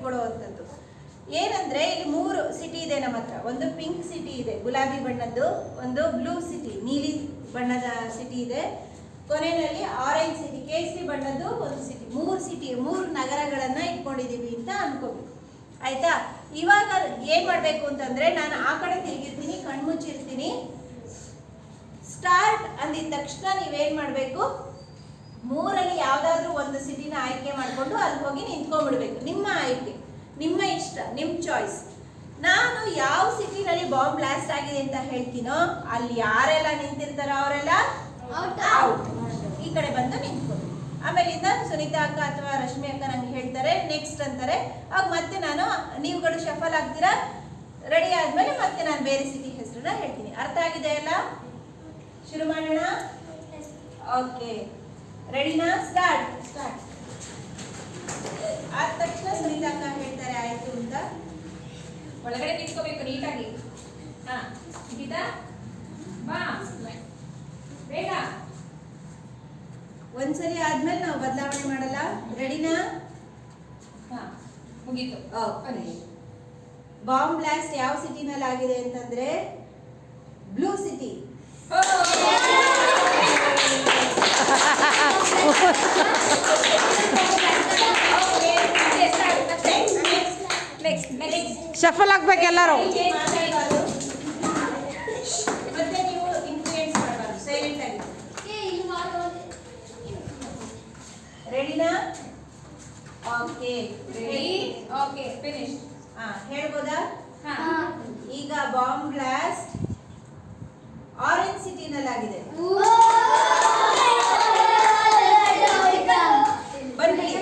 ಇಟ್ಕೊಳ್ಳುವಂಥದ್ದು. ಏನಂದ್ರೆ ಇಲ್ಲಿ 3 ಸಿಟಿ ಇದೆ ನಮ್ಮ ಹತ್ರ. ಒಂದು ಪಿಂಕ್ ಸಿಟಿ ಇದೆ ಗುಲಾಬಿ ಬಣ್ಣದ್ದು, ಒಂದು ಬ್ಲೂ ಸಿಟಿ ನೀಲಿ ಬಣ್ಣದ ಸಿಟಿ ಇದೆ, ಕೊನೆಯಲ್ಲಿ ಆರೆಂಜ್ ಸಿಟಿ ಕೇಸರಿ ಬಣ್ಣದ್ದು ಒಂದು ಸಿಟಿ. 3 ನಗರಗಳನ್ನ ಇಟ್ಕೊಂಡಿದೀವಿ ಅಂತ ಅನ್ಕೋಬೇಕು. ಆಯ್ತಾ? ಇವಾಗ ಏನ್ ಮಾಡ್ಬೇಕು ಅಂತಂದ್ರೆ ನಾನು ಆ ಕಡೆ ತಿರುಗಿರ್ತೀನಿ, ಕಣ್ಮುಚ್ಚಿರ್ತೀನಿ. ಸ್ಟಾರ್ಟ್ ಅಂದಿದ ತಕ್ಷಣ ನೀವೇನ್ ಮಾಡ್ಬೇಕು, 3ರಲ್ಲಿ ಯಾವ್ದಾದ್ರು ಒಂದು ಸಿಟಿನ ಆಯ್ಕೆ ಮಾಡ್ಕೊಂಡು ಅಲ್ಲಿ ಹೋಗಿ ನಿಂತ್ಕೊಂಡ್ಬಿಡ್ಬೇಕು. ನಿಮ್ಮ ಆಯ್ಕೆ, ನಿಮ್ಮ ಇಷ್ಟ, ನಿಮ್ ಚಾಯ್ಸ್. ನಾನು ಯಾವ ಸಿಟಿನಲ್ಲಿ ಬಾಂಬ್ ಬ್ಲಾಸ್ಟ್ ಆಗಿದೆ ಅಂತ ಹೇಳ್ತೀನೋ ಅಲ್ಲಿ ಯಾರೆಲ್ಲ ನಿಂತಿರ್ತಾರೋ ಅವರೆಲ್ಲ ಔಟ್. ಈ ಕಡೆ ಬಂದು ನಿಂತ್ಕೊಂಡು ಆಮೇಲಿಂದ ಸುನೀತಾ ಅಕ್ಕ ಅಥವಾ ರಶ್ಮಿ ಅಕ್ಕ ನಂಗೆ ಹೇಳ್ತಾರೆ ನೆಕ್ಸ್ಟ್ ಅಂತಾರೆ. ಆಗ ಮತ್ತೆ ನಾನು ನೀವುಗಳು ಶಫಲ್ ಆಗ್ತೀರಾ. ರೆಡಿ ಆದ್ಮೇಲೆ ಮತ್ತೆ ನಾನು ಬೇರೆ ಸಿಟಿ ಹೆಸರನ್ನ ಹೇಳ್ತೀನಿ. ಅರ್ಥ ಆಗಿದೆ ಅಲ್ಲ? ಶುರು ಮಾಡೋಣ. ಓಕೆ, ರೆಡಿನಾ? ಸ್ಟಾರ್ಟ್. ಆದ ತಕ್ಷಣ ಸುನೀತಾ ಅಕ್ಕ ಹೇಳ್ತಾರೆ ಆಯ್ತು ಅಂತ. ಒಳಗಡೆ ನಿಂತ್ಕೋಬೇಕು ನೀಟಾಗಿ. ಹಾ, ಗೀತಾ ಬಾ ಬೇಗ. ಒಂದ್ಸರಿ ಆದ್ಮೇಲೆ ನಾವು ಬದಲಾವಣೆ ಮಾಡಲ್ಲ. ರೆಡಿನಾ? ಹಾ, ಮುಗೀತು. ಬಾಂಬ್ ಬ್ಲಾಸ್ಟ್ ಯಾವ ಸಿಟಿನಲ್ಲಿ ಆಗಿದೆ ಅಂತಂದ್ರೆ ಬ್ಲೂ ಸಿಟಿ. ಶಫಲ್ ಆಗ್ಬೇಕು ಎಲ್ಲರೂ. ಮತ್ತೆ ನೀವು ಇನ್ಫ್ಲೂಯೆನ್ಸ್ ಮಾಡಬಾರ್ದು, ಸೈಲೆಂಟ್ ಆಗಿ. ರೆಡಿನಾ? Okay, ready. Okay, finish. ಹೇಳ್ಬೋದಾ? ಹಾ, ಈಗ ಬಾಂಬ್ ಬ್ಲಾಸ್ಟ್ ಆರೆಂಜ್ ಸಿಟಿನಲ್ಲಿ ಆಗಿದೆ. ಬಂದ್ಬಿಡಿ.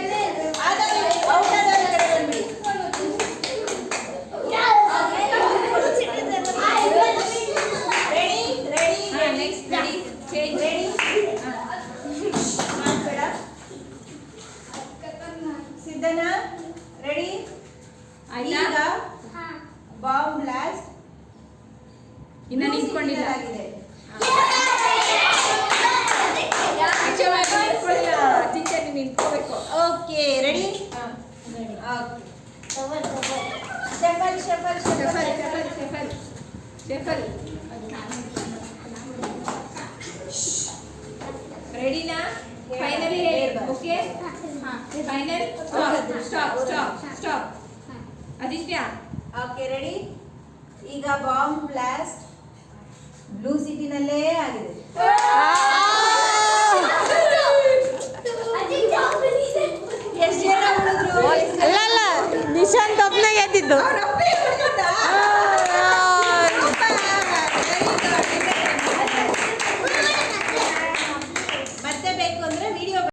ಔಟ್ ಆದವ್ರ ಕಡೆ ಬಂದ್ಬಿಡಿ. Ready. Next ready. Change. Ready. ಮಾಡ್ಬೇಡ. ಸಿದ್ಧನಾ? ರೆಡಿ. ಆಯ್ತಾ? ಈಗ ಬಾಂಬ್ ಬ್ಲಾಸ್ಟ್ ಇನ್ನ ನಿಂತ್ಕೊಂಡಿಲ್ಲ. ಆಗಿದೆ. ಟೀಚರ್ ನೀನು ನಿಂತ್ಕೋಬೇಕು. Okay, ready. ಶಫಲ್. ರೆಡಿನಾ? ಫೈನಲಿ ಹೇಳಿ. Okay, final. Stop. Aditya? Okay, ready. ಈಗ ಬಾಂಬ್ ಬ್ಲಾಸ್ಟ್ ಬ್ಲೂ ಸಿಟಿನಲ್ಲೇ ಆಗಿದೆ. ಎಷ್ಟು ಜನ ಉಳಿದ್ರು? ಅಲ್ಲ ನಿಶಾಂತ್ ಒಬ್ಬನೇ ಗೆದ್ದಿದ್ದು.